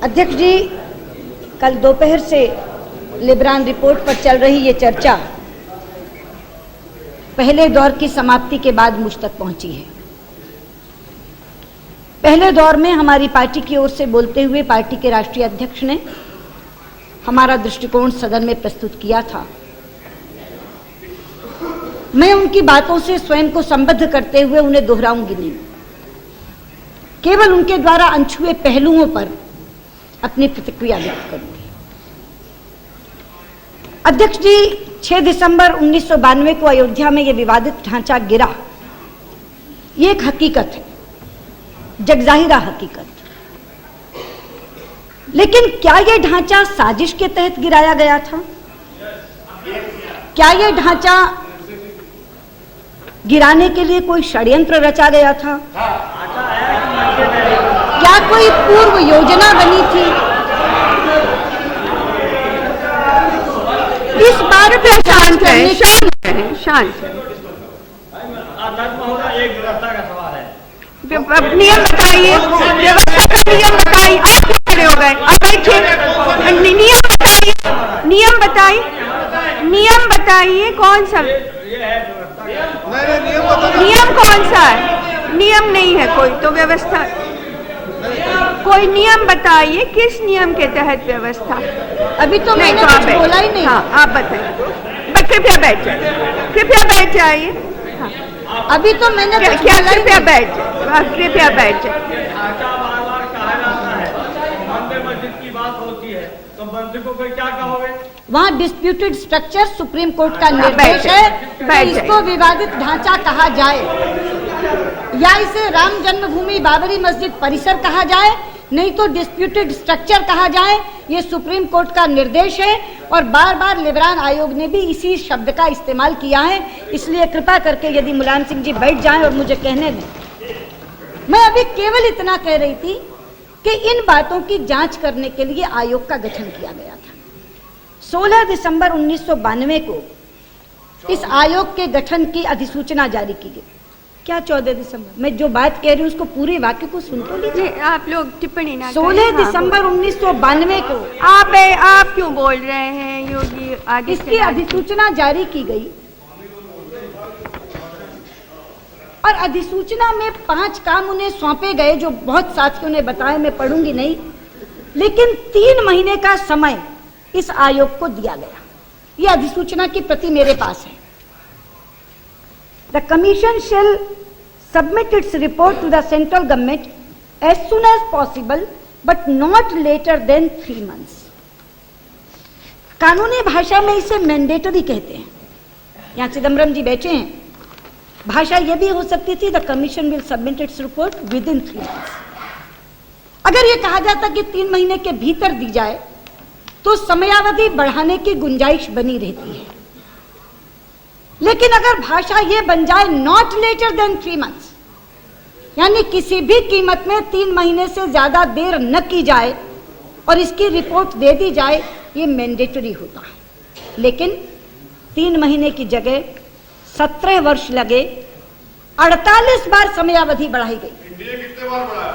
अध्यक्ष जी, कल दोपहर से लिब्रान रिपोर्ट पर चल रही ये चर्चा पहले दौर की समाप्ति के बाद मुझ तक पहुंची है। पहले दौर में हमारी पार्टी की ओर से बोलते हुए पार्टी के राष्ट्रीय अध्यक्ष ने हमारा दृष्टिकोण सदन में प्रस्तुत किया था। मैं उनकी बातों से स्वयं को संबद्ध करते हुए उन्हें दोहराऊंगी नहीं, केवल उनके द्वारा अनछुए पहलुओं पर अपनी प्रतिक्रिया व्यक्त करूंगी। अध्यक्ष जी, 6 दिसंबर 1992 को अयोध्या में यह विवादित ढांचा गिरा, ये एक हकीकत है, जगजाहिरा हकीकत। लेकिन क्या यह ढांचा साजिश के तहत गिराया गया था? क्या यह ढांचा गिराने के लिए कोई षड्यंत्र रचा गया था? क्या कोई पूर्व योजना बनी थी? इस बार पे शांत है, शांत है। नियम बताइए, व्यवस्था का नियम बताइए। आप क्यों खड़े हो गए? अब बैठिए। नियम बताइए, नियम बताइए कौन सा नियम, कौन सा है? नियम नहीं है कोई, तो व्यवस्था कोई नियम बताइए, किस नियम के तहत व्यवस्था? अभी तो मैंने कुछ बोला ही नहीं। हाँ, आप बताइए। कृपया बैठ जाइए, कृपया बैठ जाइए। हाँ, अभी तो मैंने क्या कृपया बैठ जाइए, कृपया बैठ जाइए। वहाँ डिस्प्यूटेड स्ट्रक्चर सुप्रीम कोर्ट का निर्देश है कि इसको विवादित ढांचा कहा जाए या इसे राम जन्मभूमि बाबरी मस्जिद परिसर कहा जाए, नहीं तो डिस्प्यूटेड स्ट्रक्चर कहा जाए। ये सुप्रीम कोर्ट का निर्देश है और बार बार लिब्रान आयोग ने भी इसी शब्द का इस्तेमाल किया है। इसलिए कृपा करके यदि मुलायम सिंह जी बैठ जाएं और मुझे कहने दें। मैं अभी केवल इतना कह रही थी कि इन बातों की जांच करने के लिए आयोग का गठन किया गया था। 16 दिसंबर 1992 को इस आयोग के गठन की अधिसूचना जारी की गई। क्या 14 दिसंबर? मैं जो बात कह रही हूँ उसको पूरे वाक्य को सुन तो लीजिए। आप लोग टिप्पणी ना 16 दिसंबर 1992 को आप क्यों बोल रहे हैं योगी? आगे इसकी अधिसूचना जारी की गई और अधिसूचना में 5 काम उन्हें सौंपे गए जो बहुत साथियों ने बताया, मैं पढ़ूंगी नहीं, लेकिन 3 महीने का समय इस आयोग को दिया गया। यह अधिसूचना की प्रति मेरे पास है। The Commission shall submit its report to the central government as soon as possible, but not later than 3 months. कानूनी भाषा में इसे मैंडेटरी कहते हैं। यहाँ चिदम्बरम जी बैठे हैं। भाषा यह भी हो सकती थी, the commission will submit its report with in 3 months। अगर यह कहा जाता कि 3 महीने के भीतर दी जाए तो समयावधि बढ़ाने की गुंजाइश बनी रहती है। लेकिन अगर भाषा ये बन जाए नॉट लेटर देन 3 months, यानी किसी भी कीमत में 3 महीने से ज्यादा देर न की जाए और इसकी रिपोर्ट दे दी जाए, ये मैंडेटरी होता है। लेकिन 3 महीने की जगह 17 वर्ष लगे, 48 बार समयावधि बढ़ाई गई।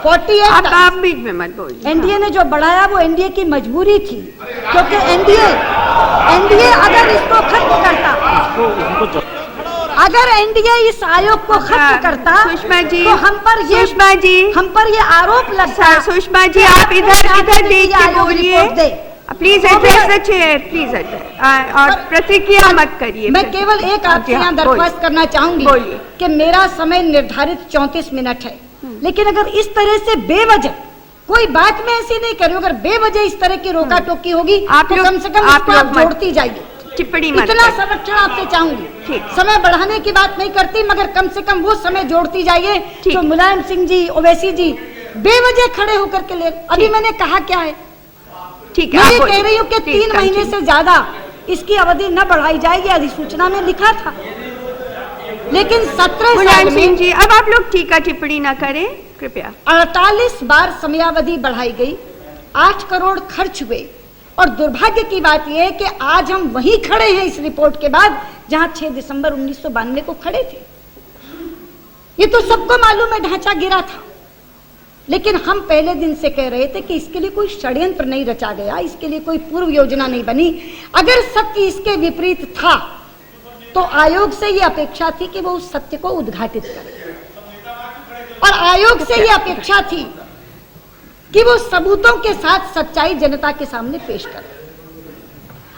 48। आप बीच में मत बोलिए। एनडीए ने जो बढ़ाया वो एनडीए की मजबूरी थी, क्योंकि एनडीए अगर इसको खत्म करता, अगर एनडीए इस आयोग को खत्म करता, सुषमा जी, तो हम पर ये आरोप लगता। सुषमा जी, आप इधर देख के बोलिए, please address the chair, please और प्रतिक्रिया मत करिए। मैं केवल एक आपसे यहाँ दरख्वास्त करना चाहूंगी कि मेरा समय निर्धारित 34 मिनट है, लेकिन अगर इस तरह से बेवजह कोई बात मैं ऐसी नहीं कर रही हूँ, अगर बेवजह इस तरह की रोका टोकी होगी तो कम से कम आप जोड़ती जाइए, टिप्पणी मत। इतना संरक्षण आपसे चाहूंगी। समय बढ़ाने की बात नहीं करती, मगर कम से कम वो समय जोड़ती जाइए तो मुलायम सिंह जी, ओवैसी जी बेवजह खड़े होकर के ले। अभी मैंने कहा क्या है? ठीक है, मैं कह रही हूँ कि 3 महीने से ज्यादा इसकी अवधि न बढ़ाई जाएगी, अधिसूचना में लिखा था। लेकिन 17 साल में जी, अब आप लोग टीका टिप्पणी ना करें कृपया। 48 बार समयावधि बढ़ाई गई, 8 करोड़ खर्च हुए और दुर्भाग्य की बात यह है कि आज हम वहीं खड़े हैं इस रिपोर्ट के बाद जहां 6 दिसंबर 1992 को खड़े थे। ये तो सबको मालूम है, ढांचा गिरा था। लेकिन हम पहले दिन से कह रहे थे कि इसके लिए कोई षड्यंत्र नहीं रचा गया, इसके लिए कोई पूर्व योजना नहीं बनी। अगर सत्य इसके विपरीत था तो आयोग से ये अपेक्षा थी कि वो उस सत्य को उद्घाटित करे, और आयोग से ये अपेक्षा थी कि वो सबूतों के साथ सच्चाई जनता के सामने पेश करे।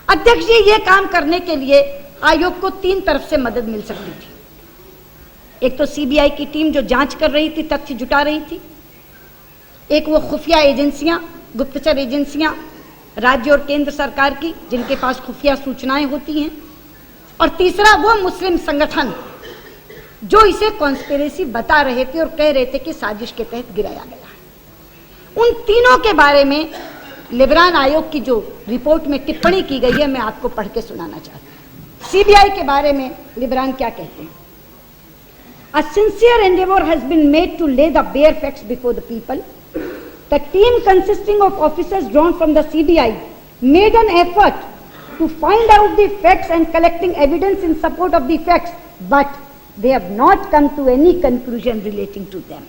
अध्यक्ष जी, ये काम करने के लिए आयोग को 3 तरफ से मदद मिल सकती थी। एक तो सीबीआई की टीम जो जांच कर रही थी, तथ्य जुटा रही थी, एक वो खुफिया एजेंसियां, गुप्तचर एजेंसियां राज्य और केंद्र सरकार की जिनके पास खुफिया सूचनाएं होती हैं, और तीसरा वो मुस्लिम संगठन जो इसे कॉन्स्पिरेसी बता रहे थे और कह रहे थे कि साजिश के तहत गिराया गया है। उन तीनों के बारे में लिबरान आयोग की जो रिपोर्ट में टिप्पणी की गई है, मैं आपको पढ़ के सुनाना चाहती हूँ। सीबीआई के बारे में लिबरान क्या कहते हैं? A sincere endeavor has been made to lay the bare facts before the people. The team consisting of officers drawn from the CBI made an effort to find out the facts and collecting evidence in support of the facts, but they have not come to any conclusion relating to them.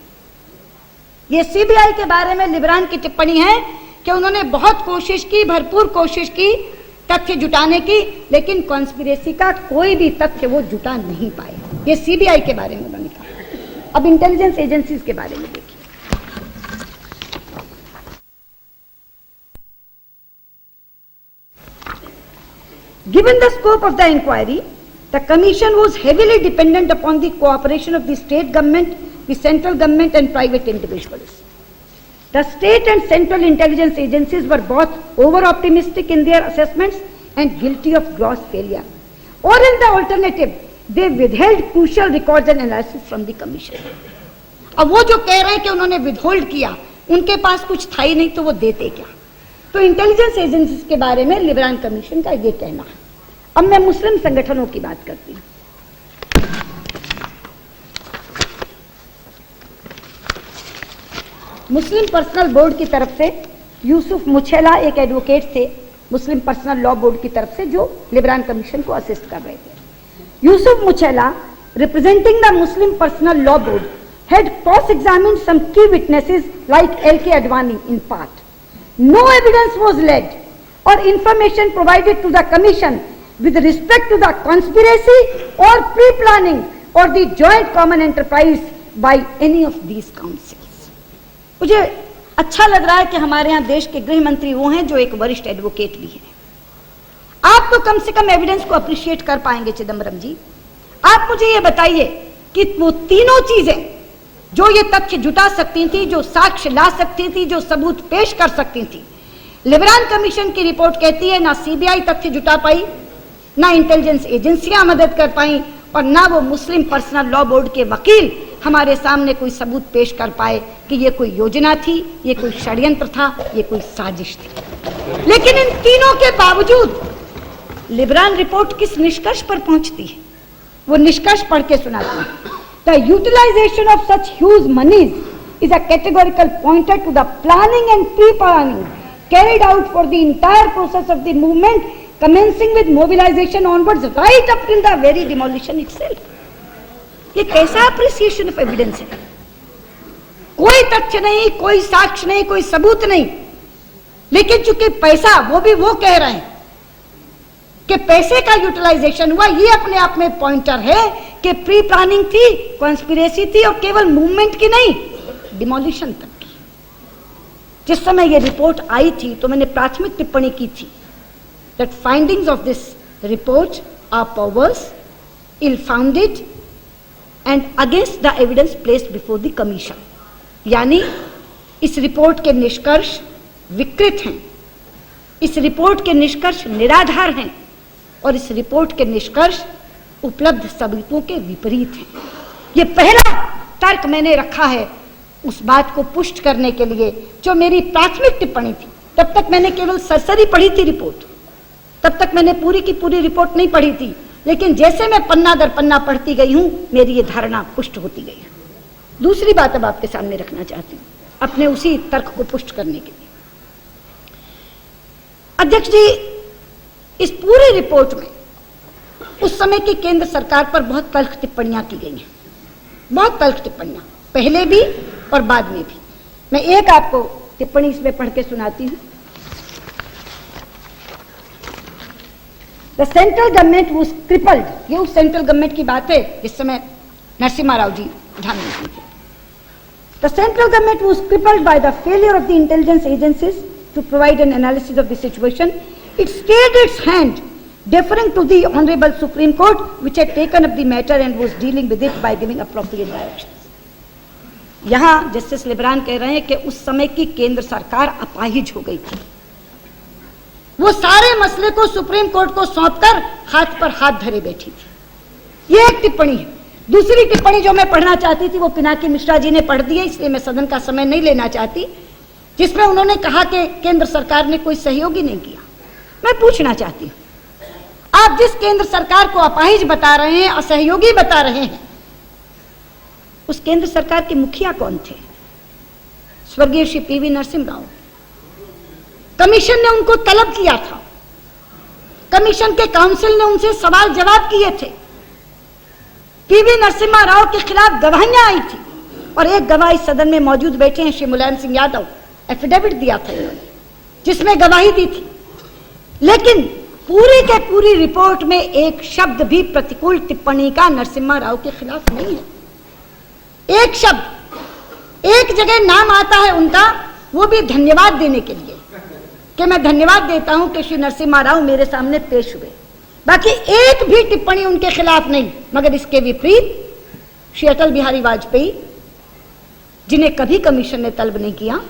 ये CBI के बारे में लिबरान की टिप्पणी है कि उन्होंने बहुत कोशिश की, भरपूर कोशिश की तथ्य जुटाने की, लेकिन कॉन्स्पिरेसी का कोई भी तथ्य वो जुटा नहीं पाए। ये सीबीआई के बारे में उन्होंने कहा। अब इंटेलिजेंस एजेंसीज के बारे में देखिए। Given the scope of the inquiry, the commission was heavily dependent upon the cooperation of the state government, the central government and private individuals. The state and central intelligence agencies were both over-optimistic in their assessments and guilty of gross failure. Or in the alternative, they withheld crucial records and analysis from the commission. अब वो जो कह रहे हैं कि उन्होंने withhold किया, उनके पास कुछ था ही नहीं तो वो देते क्या? तो इंटेलिजेंस एजेंसीज के बारे में लिबरान कमीशन का ये कहना है। अब मैं मुस्लिम संगठनों की बात करती हूँ। मुस्लिम पर्सनल बोर्ड की तरफ से यूसुफ मुछेला एक एडवोकेट थे मुस्लिम पर्सनल लॉ बोर्ड की तरफ से, जो लिबरान कमीशन को असिस्ट कर रहे थे। Yusuf मुछेला, representing the Muslim Personal Law Board, had cross-examined some key witnesses like L.K. Advani in part. No evidence was led or information provided to the commission with respect to the conspiracy or pre-planning or the joint common enterprise by any of these councils. मुझे अच्छा लग रहा है कि हमारे यहाँ देश के गृह मंत्री वो हैं जो एक वरिष्ठ एडवोकेट भी हैं। आप तो कम से कम एविडेंस को अप्रिशिएट कर पाएंगे चिदम्बरम जी। आप मुझे ये बताइए कि वो तीनों चीजें जो ये तथ्य जुटा सकती थी, जो साक्ष्य ला सकती थी, जो सबूत पेश कर सकती थी, लिबरान कमीशन की रिपोर्ट कहती है ना सीबीआई तथ्य जुटा पाई, ना इंटेलिजेंस एजेंसियां मदद कर पाई, और ना वो मुस्लिम पर्सनल लॉ बोर्ड के वकील हमारे सामने कोई सबूत पेश कर पाए कि ये कोई योजना थी, ये कोई षड्यंत्र था, ये कोई साजिश थी। लेकिन इन तीनों के बावजूद लिबरान रिपोर्ट किस निष्कर्ष पर पहुंचती है, वो निष्कर्ष पढ़ के सुनाती है। The utilization of such huge monies is a categorical pointer to the planning and pre-planning carried out for the entire process of the movement, commencing with mobilization onwards right up till the very demolition itself. ये कैसा appreciation of evidence है? कोई तथ्य नहीं, कोई साक्ष्य नहीं, कोई सबूत नहीं, लेकिन चूंकि पैसा, वो भी वो कह रहे हैं कि पैसे का यूटिलाइजेशन हुआ, ये अपने आप में पॉइंटर है कि प्री प्लानिंग थी, कॉन्स्पिरेसी थी, और केवल मूवमेंट की नहीं, डिमोलिशन तक की। जिस समय ये रिपोर्ट आई थी तो मैंने प्राथमिक टिप्पणी की थी that findings of this report are perverse, ill-founded and against the evidence placed before the commission. यानी इस रिपोर्ट के निष्कर्ष विकृत हैं, इस रिपोर्ट के निष्कर्ष निराधार हैं, और इस रिपोर्ट के निष्कर्ष उपलब्ध सबूतों के विपरीत हैं। ये पहला तर्क मैंने रखा है उस बात को पुष्ट करने के लिए जो मेरी प्राथमिक टिप्पणी थी। तब तक मैंने केवल सरसरी पढ़ी थी रिपोर्ट, तब तक मैंने पूरी की पूरी रिपोर्ट नहीं पढ़ी थी, लेकिन जैसे मैं पन्ना दर पन्ना पढ़ती गई हूं, मेरी ये धारणा पुष्ट होती गई है। दूसरी बात अब आपके सामने रखना चाहती हूं अपने उसी तर्क को पुष्ट करने के लिए। अध्यक्ष जी, इस पूरी रिपोर्ट में उस समय की केंद्र सरकार पर बहुत तल्ख टिप्पणियां की गई हैं, बहुत तल्ख टिप्पणियां, पहले भी और बाद में भी। मैं एक आपको टिप्पणी इसमें पढ़ के सुनाती हूं। The central government was crippled, ये उस सेंट्रल गवर्नमेंट की बात है जिस समय नरसिम्हा राव जी प्रधानमंत्री थे। The central government was crippled by the failure of the intelligence agencies to provide an analysis of the situation. It stayed its hand deferring to the Honorable Supreme Court, which had taken up the matter and was dealing with it by giving appropriate directions. यहाँ justice Libran कह रहे हैं कि उस समय की केंद्र सरकार अपाहिज हो गई थी, वो सारे मसले को सुप्रीम कोर्ट को सौंपकर हाथ पर हाथ धरे बैठी थी। ये एक टिप्पणी है। दूसरी टिप्पणी जो मैं पढ़ना चाहती थी वो पिनाकी मिश्रा जी ने पढ़ दी है, इसलिए मैं सदन का समय नहीं लेना चाहती, जिसमें उन्होंने कहा कि केंद्र सरकार ने कोई सहयोग ही नहीं किया। मैं पूछना चाहती हूं, आप जिस केंद्र सरकार को अपाहिज बता रहे हैं, असहयोगी बता रहे हैं, उस केंद्र सरकार के मुखिया कौन थे? स्वर्गीय श्री पीवी नरसिम्हा राव। कमीशन ने उनको तलब किया था, कमीशन के काउंसिल ने उनसे सवाल जवाब किए थे, पीवी नरसिम्हा राव के खिलाफ गवाहियां आई थी और एक गवाह इस सदन में मौजूद बैठे हैं, श्री मुलायम सिंह यादव, एफिडेविट दिया था जिसमें गवाही दी थी। लेकिन पूरी के पूरी रिपोर्ट में एक शब्द भी प्रतिकूल टिप्पणी का नरसिम्हा राव के खिलाफ नहीं है। एक शब्द, एक जगह नाम आता है उनका, वो भी धन्यवाद देने के लिए कि मैं धन्यवाद देता हूं कि श्री नरसिम्हा राव मेरे सामने पेश हुए। बाकी एक भी टिप्पणी उनके खिलाफ नहीं। मगर इसके विपरीत श्री अटल बिहारी वाजपेयी, जिन्हें कभी कमीशन ने तलब नहीं किया,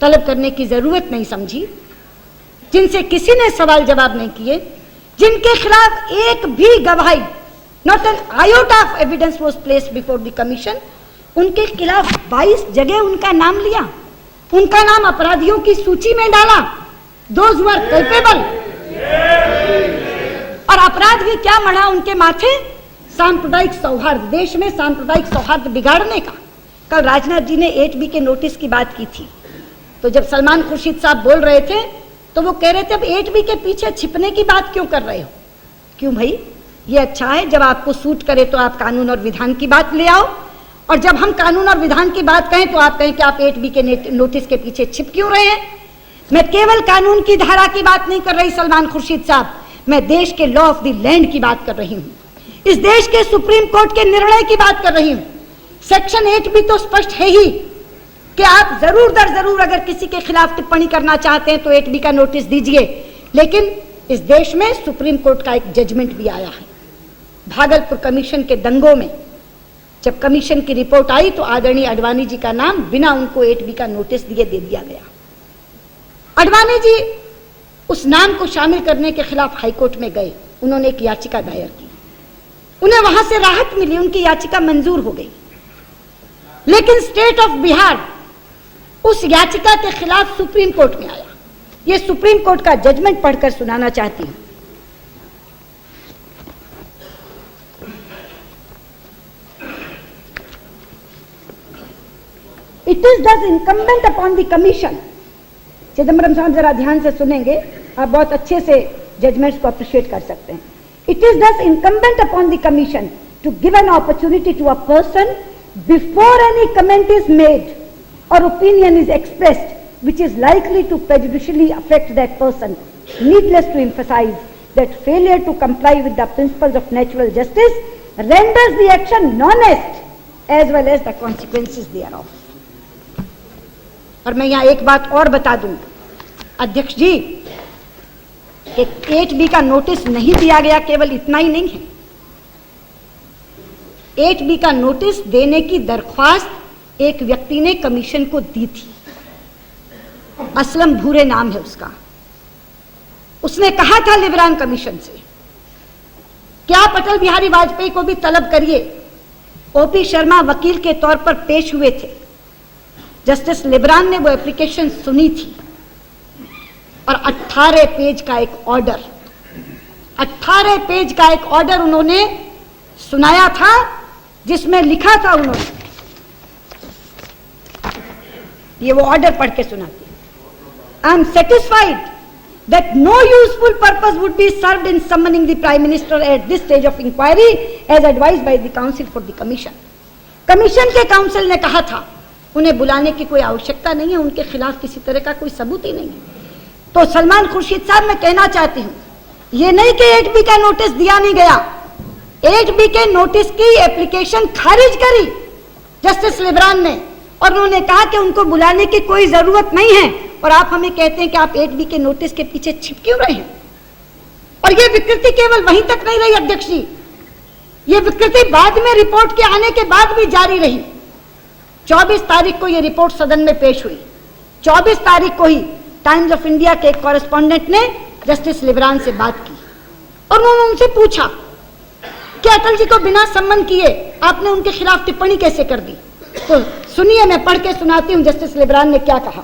तलब करने की जरूरत नहीं समझी, जिनसे किसी ने सवाल जवाब नहीं किए, जिनके खिलाफ एक भी गवाही, not an iota of evidence was placed before the commission, उनके खिलाफ 22 जगह उनका नाम लिया, उनका नाम अपराधियों की सूची में डाला, दोज हु आर कैपेबल, और अपराध भी क्या मढ़ा उनके माथे? सांप्रदायिक सौहार्द, देश में सांप्रदायिक सौहार्द बिगाड़ने का। कल राजनाथ जी ने 8B के नोटिस की बात की थी, तो जब सलमान खुर्शीद साहब बोल रहे थे तो वो कह रहे थे अब 8B के पीछे छिपने की बात क्यों कर रहे हो? क्यों भाई, ये अच्छा है जब आपको सूट करे तो आप कानून और विधान की बात ले आओ, और जब हम कानून और विधान की बात कहें तो आप कहें कि आप 8B के नोटिस के पीछे छिप क्यों रहे हैं? मैं केवल कानून की धारा की बात नहीं कर रही सलमान खुर्शीद साहब, मैं देश के लॉ ऑफ द लैंड की बात कर रही हूं, इस देश के सुप्रीम कोर्ट के निर्णय की बात कर रही हूं। सेक्शन 8B तो स्पष्ट है ही कि आप जरूर दर जरूर अगर किसी के खिलाफ टिप्पणी करना चाहते हैं तो 8B का नोटिस दीजिए। लेकिन इस देश में सुप्रीम कोर्ट का एक जजमेंट भी आया है। भागलपुर कमीशन के दंगों में जब कमीशन की रिपोर्ट आई तो आदरणीय अडवाणी जी का नाम बिना उनको 8B का नोटिस दिए दे दिया गया। अडवाणी जी उस नाम को शामिल करने के खिलाफ हाईकोर्ट में गए, उन्होंने एक याचिका दायर की, उन्हें वहां से राहत मिली, उनकी याचिका मंजूर हो गई। लेकिन स्टेट ऑफ बिहार उस याचिका के खिलाफ सुप्रीम कोर्ट में आया। यह सुप्रीम कोर्ट का जजमेंट पढ़कर सुनाना चाहती हूं। It is thus incumbent upon the commission, Chidambaram साहब जरा ध्यान से सुनेंगे, आप बहुत अच्छे से जजमेंट्स को अप्रिशिएट कर सकते हैं। It is thus incumbent upon the commission to give an opportunity to a person before any comment is made or opinion is expressed which is likely to prejudicially affect that person. Needless to emphasize that failure to comply with the principles of natural justice renders the action non-est as well as the consequences thereof. और मैं यहाँ एक बात और बता दूं अध्यक्ष जी कि 8B का नोटिस नहीं दिया गया, केवल इतना ही नहीं है, 8B का नोटिस देने की दरख्वास्त एक व्यक्ति ने कमीशन को दी थी, असलम भूरे नाम है उसका। उसने कहा था लिब्रान कमीशन से कि आप अटल बिहारी वाजपेयी को भी तलब करिए। ओपी शर्मा वकील के तौर पर पेश हुए थे, जस्टिस लिब्रान ने वो एप्लीकेशन सुनी थी और 18 पेज का एक ऑर्डर, 18 पेज का एक ऑर्डर उन्होंने सुनाया था जिसमें लिखा था, उन्होंने ये वो ऑर्डर पढ़ के सुनाती। I am satisfied that no useful purpose would be served in summoning the Prime Minister at this stage of inquiry as advised by the Council for the Commission. Commission के काउंसिल ने कहा था उन्हें बुलाने की कोई आवश्यकता नहीं है, उनके खिलाफ किसी तरह का कोई सबूत ही नहीं है। तो सलमान खुर्शीद साहब, मैं कहना चाहती हूँ, ये नहीं कि 8B का नोटिस दिया नहीं गया, 8B के नोटिस की एप्लीकेशन खारिज करी जस्टिस लिब्रान ने, और उन्होंने कहा कि उनको बुलाने की कोई जरूरत नहीं है, और आप हमें कहते हैं कि आप 8B के नोटिस के पीछे छिप क्यों रहे हैं। और ये विकृति केवल वहीं तक नहीं रही अध्यक्ष जी, ये विकृति बाद में रिपोर्ट के आने के बाद भी जारी रही। 24 तारीख को ये रिपोर्ट सदन में पेश हुई। 24 तारीख को ही टाइम्स ऑफ इंडिया के एक कॉरेस्पॉन्डेंट ने जस्टिस लिब्रान से बात की और उन्होंने उनसे पूछा कि अटल जी को बिना सम्मन किए आपने उनके खिलाफ टिप्पणी कैसे कर दी। तो सुनिए, मैं पढ़ के सुनाती हूं जस्टिस लिब्रान ने क्या कहा।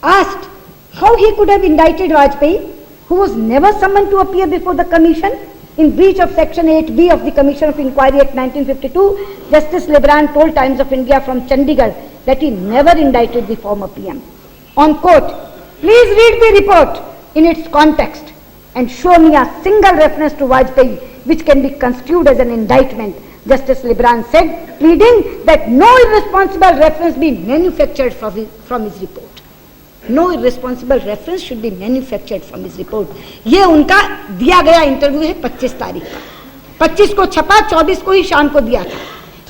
Asked how he could have indicted Vajpayee, who was never summoned to appear before the commission in breach of section 8B of the Commission of Inquiry Act 1952, Justice Libran told Times of India from Chandigarh that he never indicted the former PM. On quote, please read the report in its context and show me a single reference to Vajpayee which can be construed as an indictment, Justice Libran said, pleading that no irresponsible reference be manufactured from his report. No irresponsible reference should be manufactured from his report. ये उनका दिया गया interview है 25 तारीख का। 25 को छपा, 24 को ही शाम को दिया था।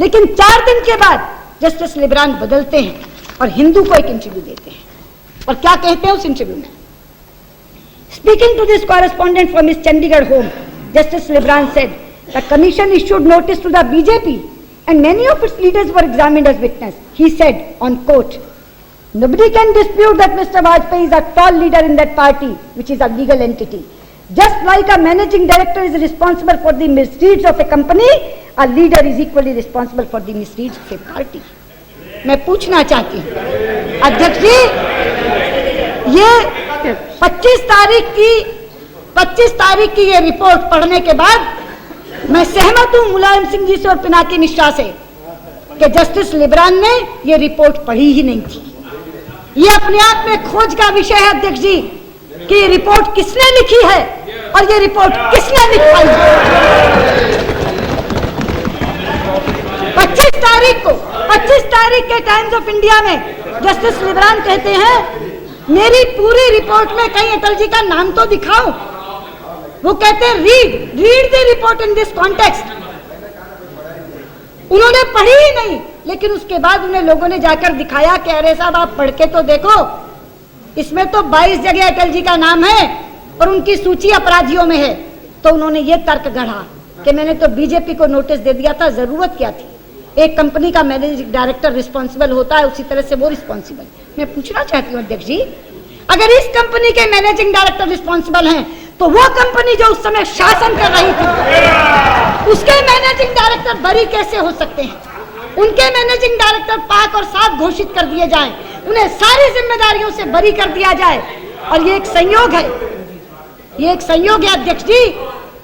लेकिन 4 दिन के बाद जस्टिस लिब्रान बदलते हैं और हिंदू को एक इंटरव्यू देते हैं, और क्या कहते हैं उस इंटरव्यू में। Speaking to this correspondent from his Chandigarh home, Justice Libran said, the commission issued notice to the BJP and many of its leaders were examined as witness. He said, on quote, nobody can dispute that Mr. Vajpayee is a tall leader in that party, which is a legal entity. Just like a managing director is responsible for the misdeeds of a company, a leader is equally responsible for the misdeeds of a party. मैं पूछना चाहती हूँ अध्यक्ष जी, ये 25 तारीख की ये report पढ़ने के बाद मैं सहमत हूँ मुलायम सिंह जी से और पिनाकी मिश्रा से कि जस्टिस लिब्रान ने ये रिपोर्ट पढ़ी ही नहीं थी। ये अपने आप में खोज का विषय है अध्यक्ष जी कि ये रिपोर्ट किसने लिखी है और ये रिपोर्ट किसने लिखवाई है। 25 तारीख के टाइम्स ऑफ इंडिया में जस्टिस लिब्रान कहते हैं मेरी पूरी रिपोर्ट में कहीं अटल जी का नाम तो दिखाओ। वो कहते हैं read the report in this context. उन्होंने पढ़ी ही नहीं, लेकिन उसके बाद उन्हें लोगों ने जाकर दिखाया कि अरे साहब आप पढ़ के तो देखो, इसमें तो 22 जगह अटल जी का नाम है और उनकी सूची अपराधियों में है। तो उन्होंने ये तर्क गढ़ा कि मैंने तो बीजेपी को नोटिस दे दिया था, जरूरत क्या थी। एक कंपनी का मैनेजिंग डायरेक्टर रिस्पॉन्सिबल होता है, उसी तरह से वो रिस्पॉन्सिबल। मैं पूछना चाहती हूँ अध्यक्ष जी, अगर इस कंपनी के मैनेजिंग डायरेक्टर रिस्पॉन्सिबल हैं तो वो कंपनी जो उस समय शासन कर रही थी उसके मैनेजिंग डायरेक्टर बरी कैसे हो सकते हैं। उनके मैनेजिंग डायरेक्टर पाक और साफ घोषित कर दिए जाएं, उन्हें सारी जिम्मेदारियों से बरी कर दिया जाए। और ये एक संयोग है, ये एक संयोग है अध्यक्ष जी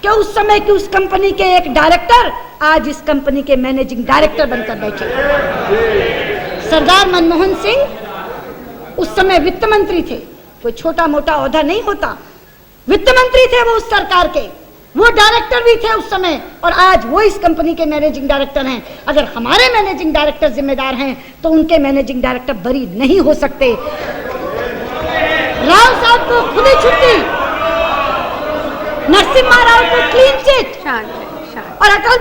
कि उस समय की उस कंपनी के एक डायरेक्टर आज इस कंपनी के मैनेजिंग डायरेक्टर बनकर बैठे। सरदार मनमोहन सिंह उस समय वित्त मंत्री थे, कोई छोटा मोटा ओहदा नहीं होता, वित्त मंत्री थे वो उस सरकार के, वो डायरेक्टर भी थे उस समय, और आज वो इस कंपनी के मैनेजिंग डायरेक्टर हैं। अगर हमारे मैनेजिंग डायरेक्टर जिम्मेदार हैं तो उनके मैनेजिंग डायरेक्टर बरी नहीं हो सकते। राव साहब को खुली छुट्टी, नरसिम्हा राव को क्लीन चिट, और अटल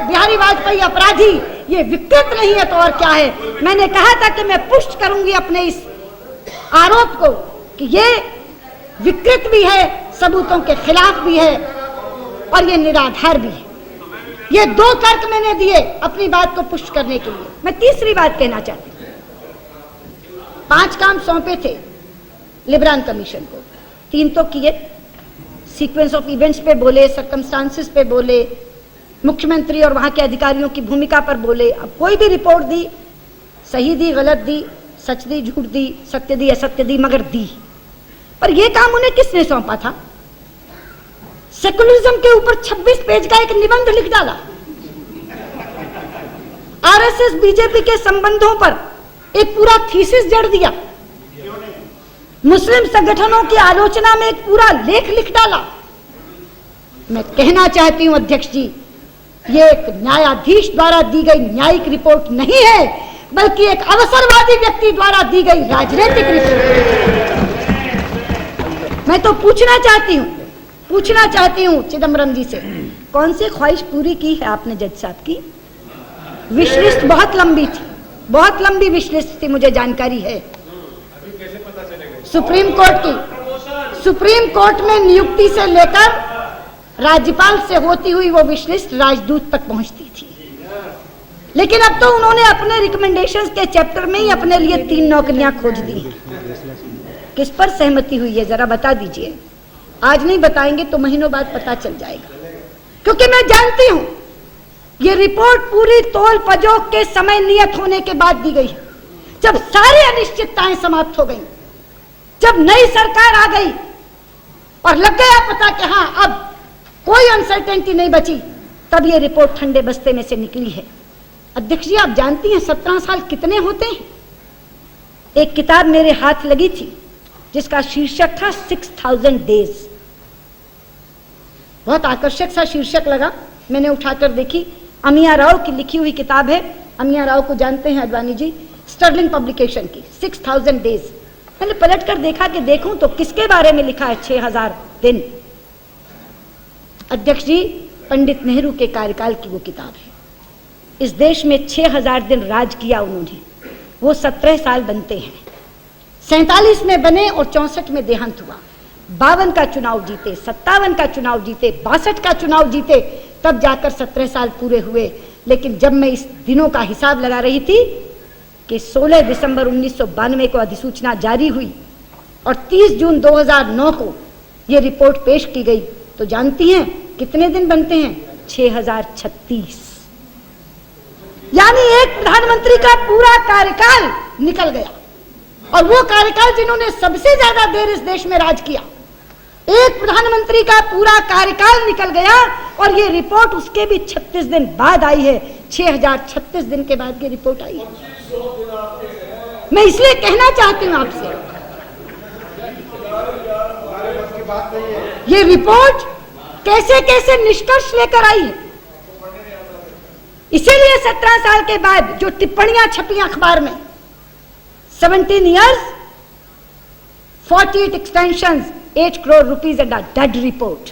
बिहारी वाजपेयी अपराधी, ये विकृत नहीं है तो और क्या है। मैंने कहा था कि मैं पुष्ट करूंगी अपने इस आरोप को कि ये विकृत भी है, सबूतों के खिलाफ भी है और ये निराधार भी है। ये 2 तर्क मैंने दिए अपनी बात को पुष्ट करने के लिए। मैं तीसरी बात कहना चाहती हूं। 5 काम सौंपे थे लिब्रान कमीशन को, 3 तो किए। सीक्वेंस ऑफ इवेंट्स पे बोले, सर्कमस्टांसेस पे बोले, मुख्यमंत्री और वहां के अधिकारियों की भूमिका पर बोले। अब कोई भी रिपोर्ट दी, सही दी, गलत दी, सच दी, झूठ दी, सत्य दी, असत्य दी, मगर दी। पर यह काम उन्हें किसने सौंपा था? सेकुलरिज्म के ऊपर 26 पेज का एक निबंध लिख डाला। आरएसएस बीजेपी के संबंधों पर एक पूरा थीसिस जड़ दिया। मुस्लिम संगठनों की आलोचना में एक पूरा लेख लिख डाला। मैं कहना चाहती हूं अध्यक्ष जी, ये एक न्यायाधीश द्वारा दी गई न्यायिक रिपोर्ट नहीं है, बल्कि एक अवसरवादी व्यक्ति द्वारा दी गई राजनीतिक रिपोर्ट। मैं तो पूछना चाहती हूं चिदम्बरम जी से, कौन सी ख्वाहिश पूरी की है आपने जज साहब की? विश लिस्ट बहुत लंबी थी, बहुत लंबी विश लिस्ट थी, मुझे जानकारी है। सुप्रीम कोर्ट में नियुक्ति से लेकर राज्यपाल से होती हुई वो विश लिस्ट राजदूत तक पहुंचती थी। लेकिन अब तो उन्होंने अपने रिकमेंडेशंस के चैप्टर में ही अपने लिए 3 नौकरियां खोज दी। किस पर सहमति हुई है जरा बता दीजिए। आज नहीं बताएंगे तो महीनों बाद पता चल जाएगा, क्योंकि मैं जानती हूं ये रिपोर्ट पूरी तोल पजोक के समय नियत होने के बाद दी गई है, जब सारी अनिश्चितताएं समाप्त हो गई, जब नई सरकार आ गई और लग गया पता कि हाँ अब कोई अनसर्टेनिटी नहीं बची, तब ये रिपोर्ट ठंडे बस्ते में से निकली है। अध्यक्ष जी, आप जानती हैं 17 साल कितने होते हैं? एक किताब मेरे हाथ लगी थी जिसका शीर्षक था 6000 डेज। बहुत आकर्षक सा शीर्षक लगा, मैंने उठाकर देखी। अमिया राव की लिखी हुई किताब है। अमिया राव को जानते हैं अडवाणी जी, स्टर्लिंग पब्लिकेशन की 6000 डेज। मैंने पलट कर देखा कि देखूं तो किसके बारे में लिखा है, 6000 दिन। अध्यक्ष जी, पंडित नेहरू के कार्यकाल की वो किताब है। इस देश में 6000 दिन राज किया उन्होंने। वो 17 साल बनते हैं। 47 में बने और 64 में देहांत हुआ। 52 का चुनाव जीते, 57 का चुनाव जीते, 62 का चुनाव जीते, तब जाकर 17 साल पूरे हुए। लेकिन जब मैं इस दिनों का हिसाब लगा रही थी कि 16 दिसंबर 1992 को अधिसूचना जारी हुई और 30 जून 2009 को यह रिपोर्ट पेश की गई, तो जानती हैं कितने दिन बनते हैं? 6036। यानी एक प्रधानमंत्री का पूरा कार्यकाल निकल गया, और वो कार्यकाल जिन्होंने सबसे ज्यादा देर इस देश में राज किया, एक प्रधानमंत्री का पूरा कार्यकाल निकल गया, और ये रिपोर्ट उसके भी 36 दिन बाद आई है। 6036 दिन के बाद ये रिपोर्ट आई है। मैं इसलिए कहना चाहती हूं आपसे, ये रिपोर्ट कैसे कैसे निष्कर्ष लेकर आई है। इसीलिए 17 साल के बाद जो टिप्पणियां छपी अखबार में, 17 years 48 extensions 8 crore rupees and a dead report।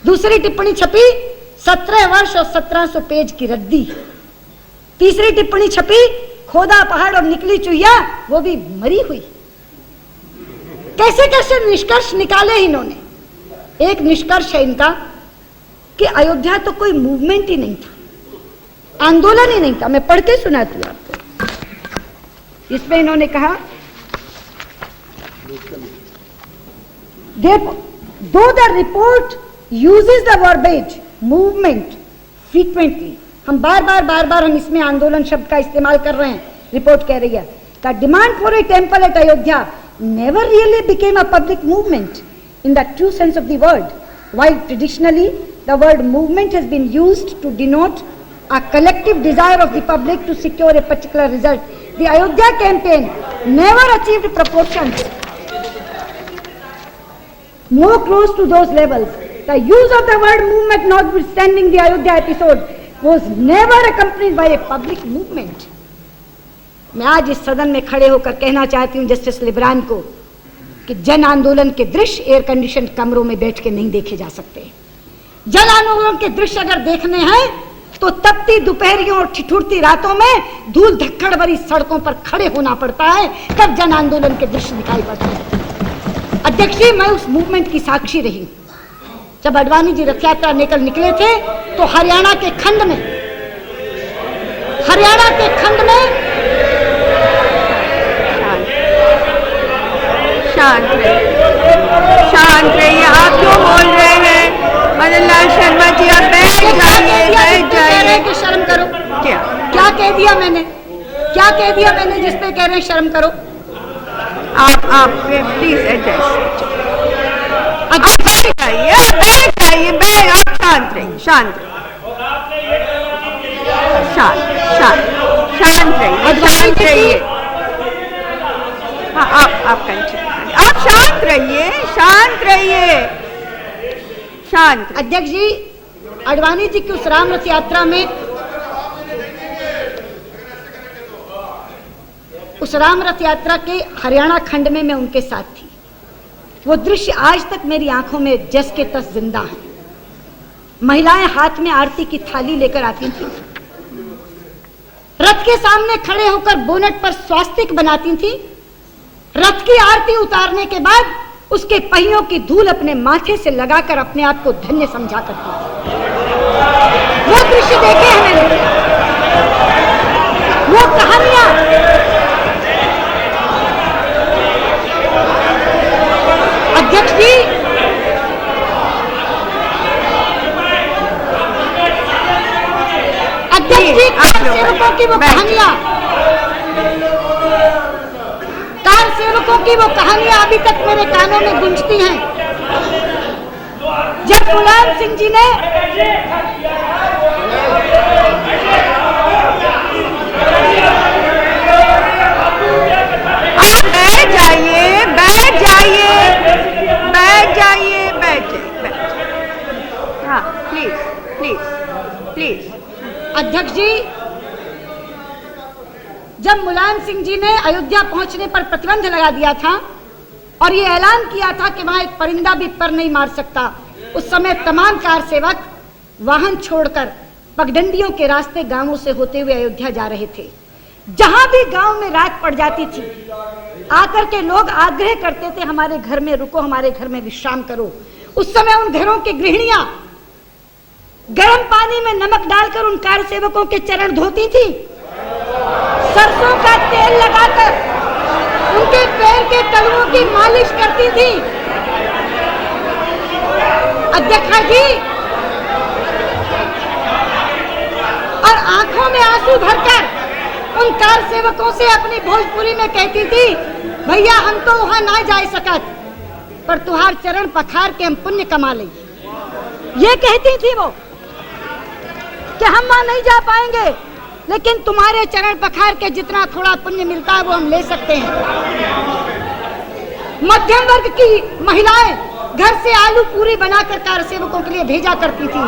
दूसरी टिप्पणी छपी 17 वर्ष और 1700 पेज की रद्दी। तीसरी टिप्पणी छपी खोदा पहाड़ और निकली चुहिया, वो भी मरी हुई। कैसे कैसे निष्कर्ष निकाले इन्होंने। एक निष्कर्ष है इनका कि अयोध्या तो कोई मूवमेंट ही नहीं था, आंदोलन ही नहीं था। मैं पढ़ के सुनाती हूं आपको। इसमें इन्होंने कहा, though the report uses the verbiage movement frequently, हम बार बार हम इसमें आंदोलन शब्द का इस्तेमाल कर रहे हैं। रिपोर्ट कह रही है का demand for a temple at Ayodhya never really became a public movement in the true sense of the word, while traditionally the word movement has been used to denote a collective desire of the public to secure a particular result. The Ayodhya campaign never achieved proportions more close to those levels. The use of the word movement, notwithstanding the Ayodhya episode, was never accompanied by a public movement. मैं आज इस सदन में खड़े होकर कहना चाहती हूं जस्टिस लिब्रान को कि जन आंदोलन के दृश्य एयर कंडीशन कमरों में बैठ के नहीं देखे जा सकते। जन आंदोलन के दृश्य अगर देखने हैं तो तपती दोपहरियों और ठिठुरती रातों में धूल धक्कड़ भरी सड़कों पर खड़े होना पड़ता है, तब जन आंदोलन के दृश्य दिखाई पड़ते हैं। अध्यक्ष जी, मैं उस मूवमेंट की साक्षी रही। जब अडवाणी जी रथ यात्रा निकले थे तो हरियाणा के खंड में शांत रहिए। आप क्यों बोल रहे हैं? मदन लाल शर्मा जी, आप बैठ जाइए। कि शर्म करो। क्या कह दिया मैंने जिस पे कह रहे हैं शर्म करो? आप प्लीज एडजस्ट। बैठ जाइए। आप शांत रहिए। शांत रहिए। हाँ, आप कंटिन्यू। आप शांत रहिए। अध्यक्ष जी, अडवाणी जी की उस राम रथ यात्रा में उस राम रथ यात्रा के हरियाणा खंड में मैं उनके साथ थी। वो दृश्य आज तक मेरी आंखों में जस के तस जिंदा है। महिलाएं हाथ में आरती की थाली लेकर आती थी, रथ के सामने खड़े होकर बोनट पर स्वास्तिक बनाती थी। रथ की आरती उतारने के बाद उसके पहियों की धूल अपने माथे से लगाकर अपने आप को धन्य समझा करती थी। वो दृश्य देखे हैं मैंने, वो कहानियां, अध्यक्ष जी, कार सेवकों की वो कहानियां, कार सेवकों की वो कहानियां अभी तक मेरे कानों में गूंजती हैं। जब मुलायम सिंह जी ने बैठ जाइए, बैठ जाइए, बैठ जाइए, बैठ जाइए, हाँ प्लीज प्लीज प्लीज। अध्यक्ष जी, जब मुलायम सिंह जी ने अयोध्या पहुंचने पर प्रतिबंध लगा दिया था और ये ऐलान किया था कि वहां एक परिंदा भी पर नहीं मार सकता, उस समय तमाम कार सेवक वाहन छोड़कर पगडंडियों के रास्ते गांवों से होते हुए अयोध्या जा रहे थे। जहां भी गांव में रात पड़ जाती थी, आकर के लोग आग्रह करते थे हमारे घर में रुको, हमारे घर में विश्राम करो। उस समय उन घरों की गृहिणियां गर्म पानी में नमक डालकर उन कार सेवकों के चरण धोती थी, सरसों का तेल लगाकर उनके पैर के तलवों की मालिश करती थी। अध्यक्ष जी, और आंखों में आंसू भरकर उन कार सेवकों से अपनी भोजपुरी में कहती थी, भैया हम तो वहां ना जा सकत, पर तुहार चरण पखार के हम पुण्य कमा ले। ये कहती थी वो कि हम वहां नहीं जा पाएंगे, लेकिन तुम्हारे चरण पखार के जितना थोड़ा पुण्य मिलता है वो हम ले सकते हैं। मध्यम वर्ग की महिलाएं घर से आलू पूरी बनाकर कार सेवकों के लिए भेजा करती थी।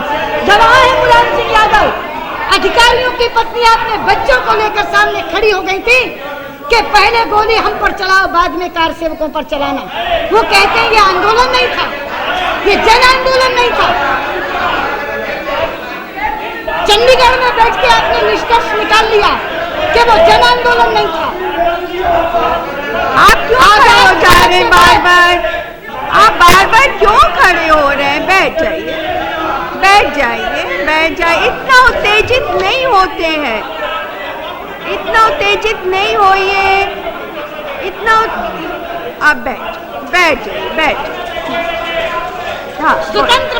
गवाह है मुलायम सिंह यादव, अधिकारियों की पत्नी अपने बच्चों को लेकर सामने खड़ी हो गई थी कि पहले गोली हम पर चलाओ, बाद में कार सेवकों पर चलाना। वो कहते हैं ये आंदोलन नहीं था, ये जन आंदोलन नहीं था। चंडीगढ़ में बैठ के आपने निष्कर्ष निकाल लिया कि वो जन आंदोलन नहीं था। आप क्यों खड़े हो जा रहे हैं बार बार? आप बार बार क्यों खड़े हो रहे हैं? बैठ जाइए, बैठ जाइए, बैठ जाइए। इतना उत्तेजित नहीं होते हैं, इतना उत्तेजित नहीं होइए, इतना आप बैठ जाइए, बैठ। हाँ, स्वतंत्र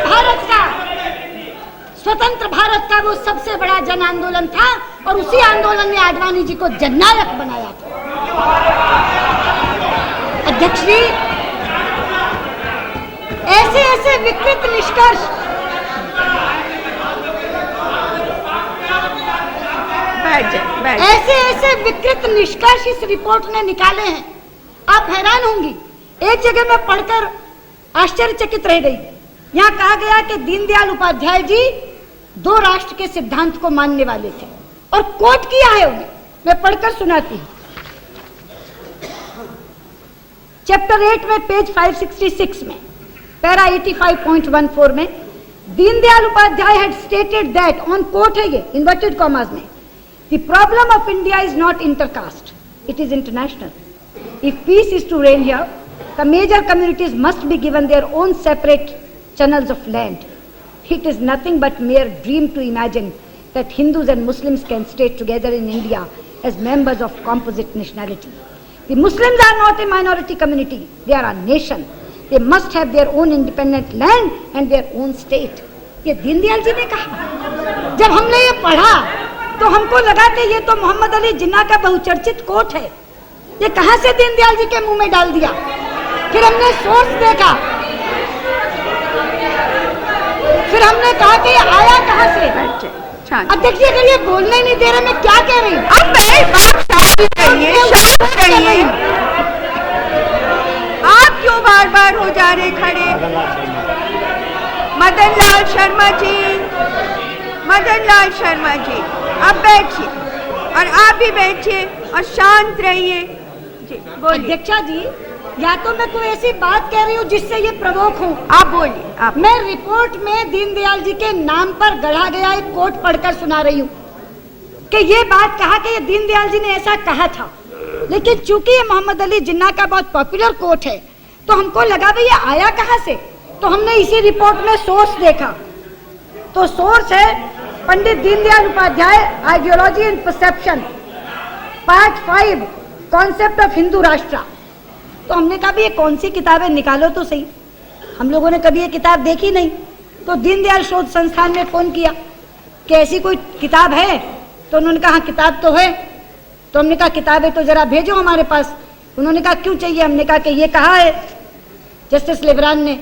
भारत का वो सबसे बड़ा जन आंदोलन था और उसी आंदोलन ने आडवाणी जी को जननायक बनाया था। अध्यक्ष जी, ऐसे ऐसे विकृत निष्कर्ष ऐसे ऐसे विकृत निष्कर्ष इस रिपोर्ट ने निकाले हैं, आप हैरान होंगी। एक जगह मैं पढ़कर आश्चर्यचकित रह गई। यहाँ कहा गया कि दीनदयाल उपाध्याय जी 2 राष्ट्र के सिद्धांत को मानने वाले थे और कोट किया है उन्हें, मैं पढ़कर सुनाती हूँ। चैप्टर 8 में पेज 566 में पैरा 85.14 में Deendayal Upadhyay had stated that on, quote है ये इन्वर्टेड कॉमास में, the problem of India is not intercaste, it is international. If peace is to reign here, the major communities must be given their own separate channels of land. It is nothing but mere dream to imagine that Hindus and Muslims can stay together in India as members of composite nationality. The Muslims are not a minority community, they are a nation. They must have their own independent land and their own state. ये दीनदयाल जी ने कहा। जब हमने ये पढ़ा तो हमको लगा कि ये तो मोहम्मद अली जिन्ना का बहुचर्चित कोट है, ये कहां से दीनदयाल जी के मुंह में डाल दिया। फिर हमने सोर्स देखा, फिर हमने कहा कि ये आया कहां से। अध्यक्ष जी, अगर ये बोलने नहीं दे रहे, मैं क्या कह रही हूँ? अब रहिए, आप क्यों बार बार हो जा रहे खड़े? मदन लाल शर्मा जी, मदन लाल शर्मा जी, अब बैठिए, और आप भी बैठिए और शांत रहिए। जी बोलिए। अध्यक्षा जी, या तो मैं कोई ऐसी बात कह रही हूँ जिससे ये प्रवोक हूँ। आप बोलिए। आप मैं रिपोर्ट में दीनदयाल जी के नाम पर गढ़ा गया एक कोट पढ़कर सुना रही हूँ कि ये बात कहा कि ये दीनदयाल जी ने ऐसा कहा था, लेकिन चूंकि ये मोहम्मद अली जिन्ना का बहुत पॉपुलर कोट है तो हमको लगा भाई ये आया कहाँ से, तो हमने इसी रिपोर्ट में सोर्स देखा। तो सोर्स है Pandit Deendayal Upadhyay, ideology and perception, part 5, concept of Hindu Rashtra. तो हमने कहा भी ये कौन सी किताबें, निकालो तो सही। हम लोगों ने कभी ये किताब देखी नहीं, तो दीनदयाल शोध संस्थान में फोन किया कि ऐसी कोई किताब है, तो उन्होंने कहा किताब तो है। तो हमने कहा किताबें तो जरा भेजो हमारे पास। उन्होंने कहा क्यों चाहिए। हमने कहा कि ये कहा है जस्टिस लेब्रान ने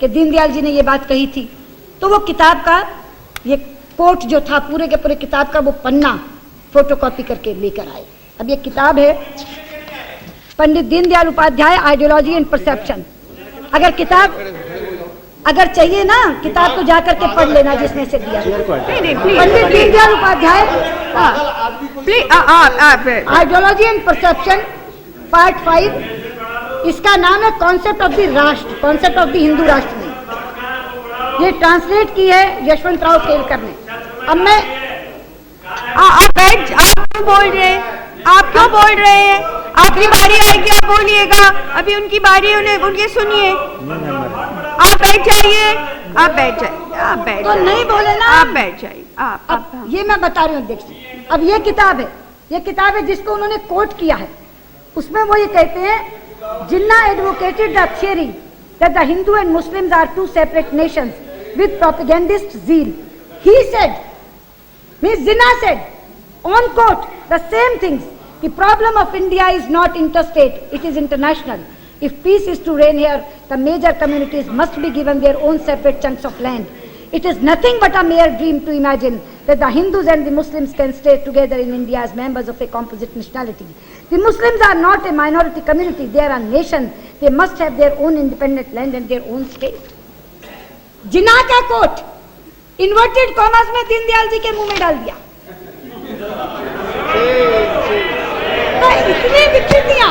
कि दीनदयाल जी ने ये बात कही थी। तो वो किताब का ये कोट जो था, पूरे के पूरे किताब का वो पन्ना फोटोकॉपी करके लेकर आए। अब ये किताब है Pandit Deendayal Upadhyay, ideology and perception. अगर किताब अगर चाहिए ना, किताब तो जाकर के पढ़ लेना जिसने से दिया। Pandit Deendayal Upadhyay, ideology and perception, part 5। इसका नाम है concept of the Rashtra, concept of the Hindu Rashtra में। ये ट्रांसलेट की है यशवंत राव केलकर ने। अब मैं आप क्यों बोल रहे हैं? आप क्यों बोल रहे हैं? आपकी बारी आएगी, आप बोलिएगा। अभी उनकी बारी, उनके सुनिए। आप बैठ जाइए, आप बैठ जाइए, आप बैठ तो नहीं बोले ना, आप बैठ जाइए। आप ये मैं बता रही हूँ अध्यक्ष जी। अब ये किताब है जिसको उन्होंने कोट किया है। उसमें वो ये कहते हैं, Jinnah advocated the theory that the Hindu and Muslims are two separate nations with propagandist zeal. He said, means Jinnah said on quote the same things. The problem of India is not interstate, it is international. If peace is to reign here, the major communities must be given their own separate chunks of land. It is nothing but a mere dream to imagine that the Hindus and the Muslims can stay together in India as members of a composite nationality. The Muslims are not a minority community, they are a nation. They must have their own independent land and their own state. जिन्ना का coat inverted commas में दीनदयाल जी के मुंह में डाल दिया। तो इतनी विकृतियां,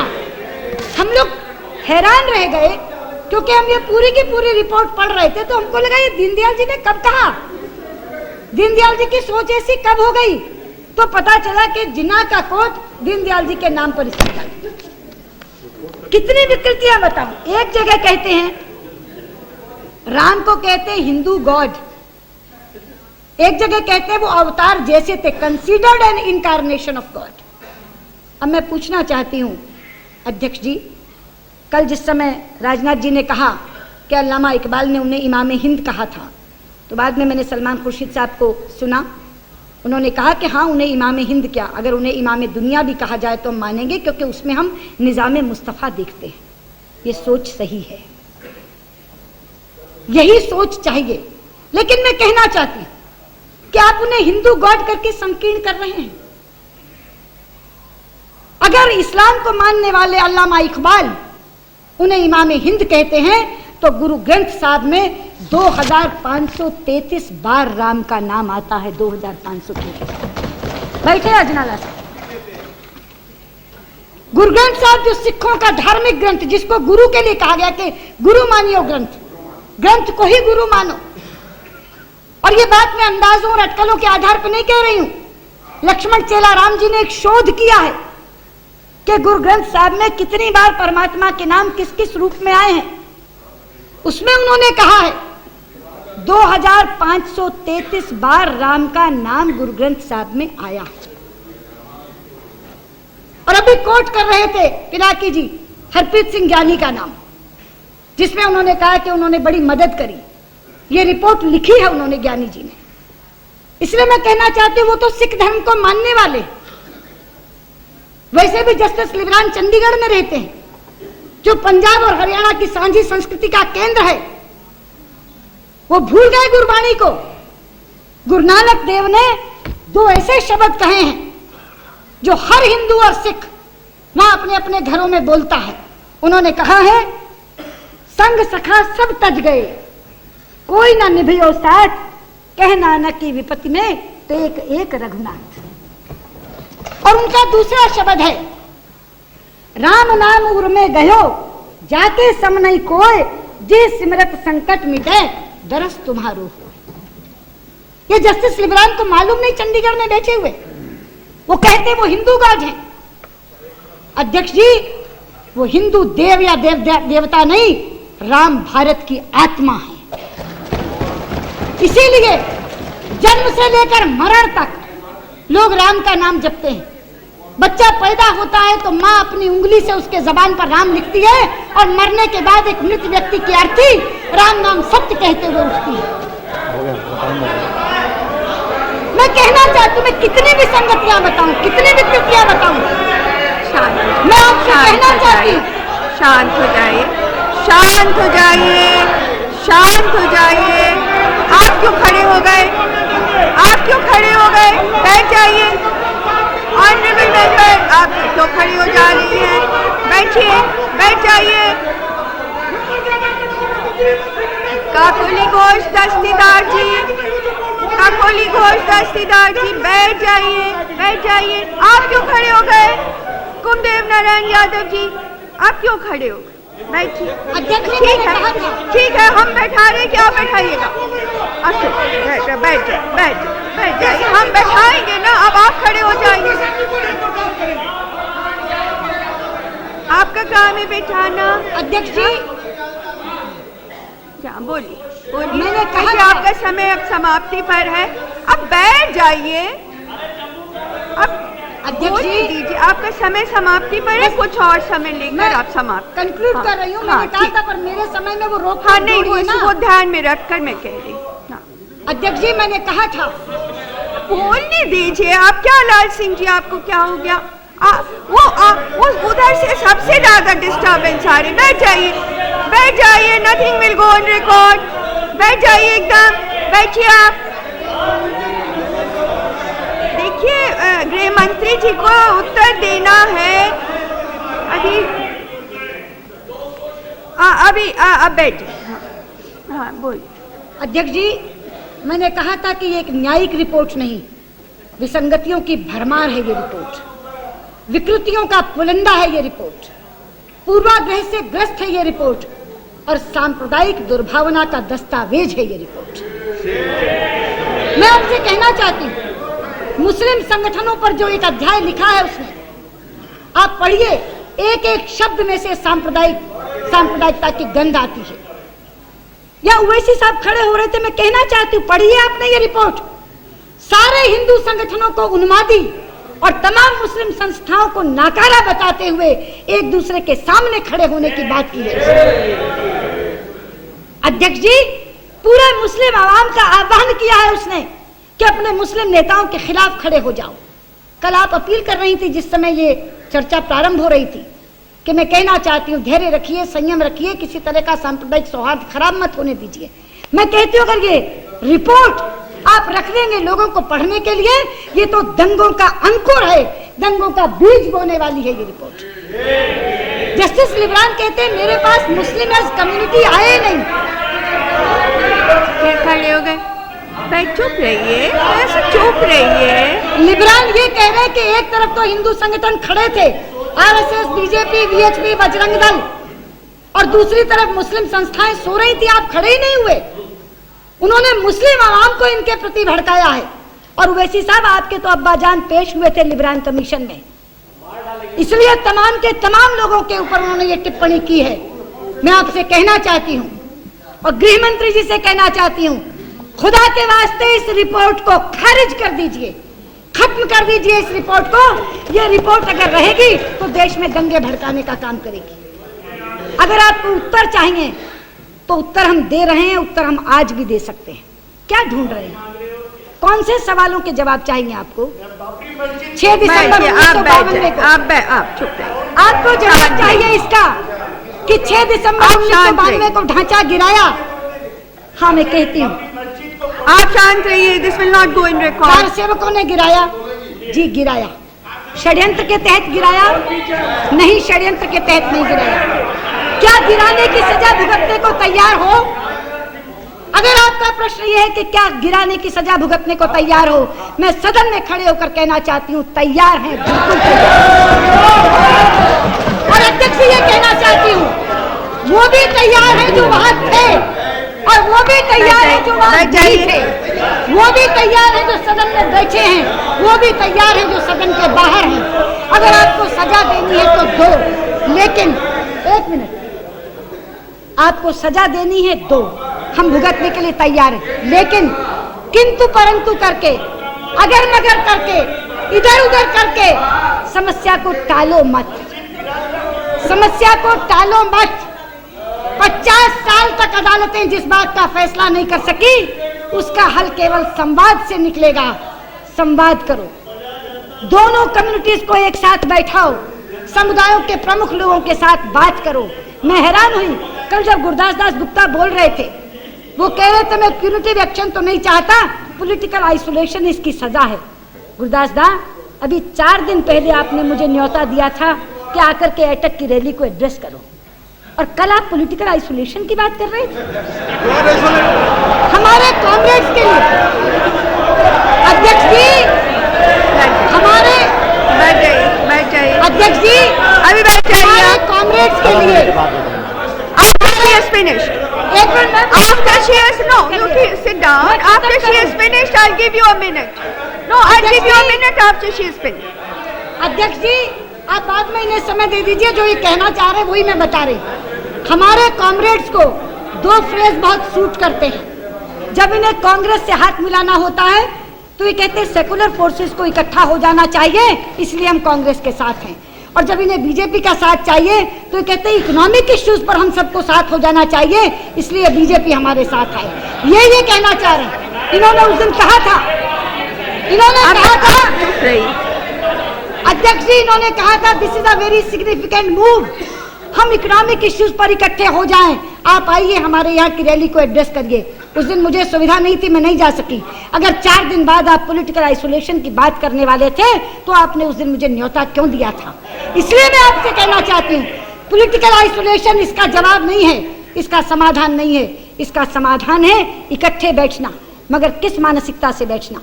हम लोग हैरान रह गए क्योंकि हम ये पूरी की पूरी रिपोर्ट पढ़ रहे थे। तो हमको लगा ये दीनदयाल जी ने कब कहा, दीनदयाल जी की सोच ऐसी कब हो गई। तो पता चला कि जिन्ना का कोट दीनदयाल जी के नाम पर इस्तेमाल। कितनी विकृतियां बताऊं। एक जगह कहते हैं राम को कहते हैं हिंदू गॉड, एक जगह कहते हैं वो अवतार जैसे थे, considered N incarnation of God. अब मैं पूछना चाहती हूं अध्यक्ष जी, कल जिस समय राजनाथ जी ने कहा कि अल्लामा इकबाल ने उन्हें इमाम हिंद कहा था, तो बाद में मैंने सलमान खुर्शीद साहब को सुना, उन्होंने कहा कि हाँ उन्हें इमाम हिंद क्या, अगर उन्हें इमाम दुनिया भी कहा जाए तो हम मानेंगे, क्योंकि उसमें हम निज़ाम मुस्तफ़ा देखते हैं। ये सोच सही है, यही सोच चाहिए। लेकिन मैं कहना चाहती हूं कि आप उन्हें हिंदू गॉड करके संकीर्ण कर रहे हैं। अगर इस्लाम को मानने वाले अल्लामा इकबाल उन्हें इमाम हिंद कहते हैं, तो गुरु ग्रंथ साहब में 2533 बार राम का नाम आता है। 2533। बैठे अजनाला साहब। गुरु ग्रंथ साहब जो सिखों का धार्मिक ग्रंथ, जिसको गुरु के लिए कहा गया कि गुरु मानियो ग्रंथ को ही गुरु मानो। और ये बात मैं अंदाजों और अटकलों के आधार पर नहीं कह रही हूं। लक्ष्मण चेला राम जी ने एक शोध किया है कि गुरु ग्रंथ साहब में कितनी बार परमात्मा के नाम किस किस रूप में आए हैं। उसमें उन्होंने कहा है 2533 बार राम का नाम गुरु ग्रंथ साहब में आया। और अभी कोट कर रहे थे पिनाकी जी हरप्रीत सिंह ज्ञानी का नाम, जिसमें उन्होंने कहा कि उन्होंने बड़ी मदद करी। ये रिपोर्ट लिखी है उन्होंने ज्ञानी जी ने। इसलिए मैं कहना चाहती हूं वो तो सिख धर्म को मानने वाले, वैसे भी जस्टिस लिब्रान चंडीगढ़ में रहते हैं, जो पंजाब और हरियाणा की सांझी संस्कृति का केंद्र है। वो भूल गए गुरबाणी को। गुरु नानक देव ने 2 ऐसे शब्द कहे हैं जो हर हिंदू और सिख वहां अपने अपने घरों में बोलता है। उन्होंने कहा है, संग सखा सब तज गए, कोई ना निभियो साथ, कह नानक की विपत्ति में तो एक एक रघुनाथ। और उनका दूसरा शब्द है, राम नाम उर में गयो जाके सम नहीं कोय, जे सिमरत संकट मिटे दरस तुम्हारो हो। ये जस्टिस लिबरान को मालूम नहीं, चंडीगढ़ में बैठे हुए वो कहते वो हिंदू गॉड हैं। अध्यक्ष जी, वो हिंदू देव या देवता नहीं, राम भारत की आत्मा है। इसीलिए जन्म से लेकर मरण तक लोग राम का नाम जपते हैं। बच्चा पैदा होता है तो माँ अपनी उंगली से उसके जबान पर राम लिखती है और मरने के बाद एक मृत व्यक्ति की अर्थी राम नाम सत्य कहते हुए उठती है। मैं कहना चाहती हूँ, मैं कितनी भी संगतियां बताऊं, कितनी भी कृतियां बताऊं, मैं आपसे कहना चाहती हूँ, शांत हो जाइए, शांत हो जाइए, शांत हो जाइए। आप क्यों खड़े हो गए? आप क्यों खड़े हो गए? बैठ जाइए। ऑनरेबल मेंबर, आप क्यों खड़ी हो जा रही हैं? बैठिए, बैठ जाइए। काकोली घोष दस्तीदार जी, काकोली घोष दस्तीदार जी, बैठ जाइए, बैठ जाइए। आप क्यों खड़े हो गए? कुमदेव नारायण यादव जी, आप क्यों खड़े हो गए? बैठिए। ठीक है, ठीक है, हम बैठा रहे, क्या बैठाइएगा? अच्छा, बैठ जाइए, बैठ जाइए, हम बैठाएंगे ना, अब आप खड़े हो जाइए। आपका काम है बैठाना। अध्यक्ष जी, बोलिए, बोलिए। मैंने कहा कि आपका समय अब समाप्ति पर है, अब बैठ जाइए। अब अध्यक्ष जी दीजिए, आपका समय समाप्ति पर है, कुछ और समय लेकर आप समाप्त कंक्लूड कर रही हूँ। मैंने कहा था पर मेरे समय में वो रोक, हाँ नहीं, वो ध्यान में रखकर मैं कह रही हूँ। अध्यक्ष जी, मैंने कहा था, बोलने दीजिए। आप क्या लाल सिंह जी, आपको क्या हो गया? वो उधर से सबसे ज्यादा डिस्टर्बेंस आ रही। बैठ जाइए, बैठ जाइए, nothing will go on record. बैठ जाइए, एकदम बैठिए आप। देखिए, गृह मंत्री जी को उत्तर देना है अभी अब बैठ। हाँ बोलिए। अध्यक्ष जी, मैंने कहा था कि ये एक न्यायिक रिपोर्ट नहीं, विसंगतियों की भरमार है ये रिपोर्ट, विकृतियों का पुलिंदा है ये रिपोर्ट, पूर्वाग्रह से ग्रस्त है ये रिपोर्ट और सांप्रदायिक दुर्भावना का दस्तावेज है ये रिपोर्ट। मैं आपसे कहना चाहती हूँ, मुस्लिम संगठनों पर जो एक अध्याय लिखा है उसमें आप पढ़िए, एक एक शब्द में से सांप्रदायिकता की गंध आती है। या ओवैसी साहब खड़े हो रहे थे, मैं कहना चाहती हूँ, पढ़िए आपने ये रिपोर्ट। सारे हिंदू संगठनों को उन्मादी और तमाम मुस्लिम संस्थाओं को नाकारा बताते हुए एक दूसरे के सामने खड़े होने की बात की है। अध्यक्ष जी, पूरे मुस्लिम आवाम का आह्वान किया है उसने कि अपने मुस्लिम नेताओं के खिलाफ खड़े हो जाओ। कल आप अपील कर रही थी जिस समय ये चर्चा प्रारंभ हो रही थी कि मैं कहना चाहती हूँ, धैर्य रखिए, संयम रखिए, किसी तरह का सांप्रदायिक सौहार्द खराब मत होने दीजिए। मैं कहती हूँ, अगर ये रिपोर्ट आप रख देंगे लोगों को पढ़ने के लिए, ये तो दंगों का अंकुर है, दंगों का बीज बोने वाली है ये रिपोर्ट। जस्टिस लिबरान कहते हैं, मेरे पास मुस्लिम एज कम्युनिटी आए नहीं। फिर खड़े हो गए, भाई चुप रहिए, ऐसे चुप रहिए। लिबरान ये कह रहे हैं कि एक तरफ तो हिंदू संगठन खड़े थे, RSS, BJP, VHP, Bajrang Dal, और दूसरी तरफ मुस्लिम संस्थाएं सो रही थी, आप खड़े ही नहीं हुए। उन्होंने मुस्लिम आवाम को इनके प्रति भड़काया है। और ओवैसी साहब, आपके तो अब्बाजान पेश हुए थे लिबरान कमीशन में, इसलिए तमाम के तमाम लोगों के ऊपर उन्होंने ये टिप्पणी की है। मैं आपसे कहना चाहती हूँ और गृह मंत्री जी से कहना चाहती हूँ, खुदा के वास्ते इस रिपोर्ट को खारिज कर दीजिए, खत्म कर दीजिए इस रिपोर्ट को। ये रिपोर्ट अगर रहेगी तो देश में दंगे भड़काने का काम करेगी। अगर आपको उत्तर चाहिए तो उत्तर हम दे रहे हैं, उत्तर हम आज भी दे सकते हैं। क्या ढूंढ रहे हैं? कौन से सवालों के जवाब चाहिए आपको? 6 दिसंबर 1952 को आप चुप रहिए। आपको जवाब चाहिए इसका कि 6 दिसंबर 1952 को ढांचा गिराया। हाँ, मैं कहती हूँ, आप शांत रहिए, this will not go in record. 4 सेवकों ने गिराया जी, गिराया। षड्यंत्र के तहत गिराया? नहीं, षड्यंत्र के तहत नहीं गिराया। क्या गिराने की सजा भुगतने को तैयार हो? अगर आपका प्रश्न ये है कि क्या गिराने की सजा भुगतने को तैयार हो, मैं सदन में खड़े होकर कहना चाहती हूँ तैयार हैं, बिल्कुल तैयार। और अध्यक्ष से ये कहना चाहती हूँ वो भी तैयार हैं जो वहां थे, और वो भी तैयार हैं जो वहां नहीं थे, वो भी तैयार हैं जो सदन में बैठे हैं, वो भी तैयार हैं जो सदन के बाहर हैं। अगर आपको सजा देनी है तो दो, लेकिन एक मिनट, आपको सजा देनी है दो, हम भुगतने के लिए तैयार हैं, लेकिन किंतु परंतु करके, अगर मगर करके, इधर उधर करके समस्या को टालो मत, समस्या को टालो मत। 50 साल तक अदालतें जिस बात का फैसला नहीं कर सकी, उसका हल केवल संवाद से निकलेगा। संवाद करो, दोनों कम्युनिटीज को एक साथ बैठाओ, समुदायों के प्रमुख लोगों के साथ बात करो। मैं हैरान हुई कल जब गुरदास दास गुप्ता बोल रहे थे, वो कह रहे थे मैं प्यूनिटिव एक्शन तो नहीं चाहता, पॉलिटिकल आइसोलेशन इसकी सजा है। गुरदास दा, अभी 4 दिन पहले आपने मुझे न्योता दिया था कि आकर के एटक की रैली को एड्रेस करो, और कल आप पॉलिटिकल आइसोलेशन की बात कर रहे थे हमारे कॉमरेड्स के लिए। अध्यक्ष जी, हमारे अध्यक्ष जी, अभी बैठ जाइए, कॉमरेड्स के लिए। after she is finished, after she is, no, you sit down, after she is finished I'll give you a minute, no, I'll give you a minute after she is finished. अध्यक्ष जी, आप बाद में इन्हें समय दे दीजिए, जो ये कहना चाह रहे वही मैं बता रही। हमारे कॉमरेड्स को 2 फ्रेज बहुत सूट करते हैं। जब इन्हें कांग्रेस से हाथ मिलाना होता है तो ये कहते हैं सेकुलर फोर्सेस को इकट्ठा हो जाना चाहिए, इसलिए हम कांग्रेस के साथ हैं। और जब इन्हें बीजेपी का साथ चाहिए तो ये कहते हैं इकोनॉमिक इश्यूज पर हम सबको साथ हो जाना चाहिए, इसलिए बीजेपी हमारे साथ है। ये कहना चाह रहे हैं। इन्होंने उस दिन कहा था, अध्यक्ष जी, इन्होंने कहा था this is a very significant move, हम इकोनॉमिक इश्यूज पर इकट्ठे हो जाएं, आप आइए हमारे यहाँ की रैली को एड्रेस करिए। उस दिन मुझे सुविधा नहीं थी, मैं नहीं जा सकी। अगर 4 दिन बाद आप पॉलिटिकल आइसोलेशन की बात करने वाले थे तो आपने उस दिन मुझे न्योता क्यों दिया था? इसलिए मैं आपसे कहना चाहती हूँ, पॉलिटिकल आइसोलेशन इसका जवाब नहीं है, इसका समाधान नहीं है। इसका समाधान है इकट्ठे बैठना, मगर किस मानसिकता से बैठना?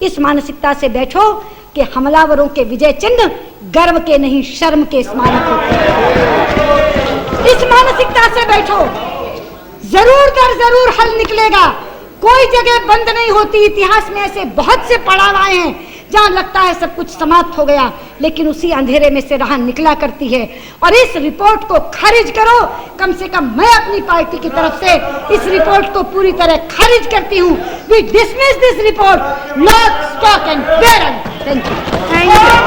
इस मानसिकता से बैठो कि हमलावरों के विजय चिन्ह गर्व के नहीं शर्म के स्मारक होते हैं। इस मानसिकता से बैठो, जरूर कर जरूर हल निकलेगा। कोई जगह बंद नहीं होती। इतिहास में ऐसे बहुत से पड़ाव आए हैं जहां लगता है सब कुछ समाप्त हो गया, लेकिन उसी अंधेरे में से राह निकला करती है। और इस रिपोर्ट को खारिज करो, कम से कम मैं अपनी पार्टी की तरफ से इस रिपोर्ट को पूरी तरह खारिज करती हूँ। We dismiss this report, lock, stock and barrel. Thank you.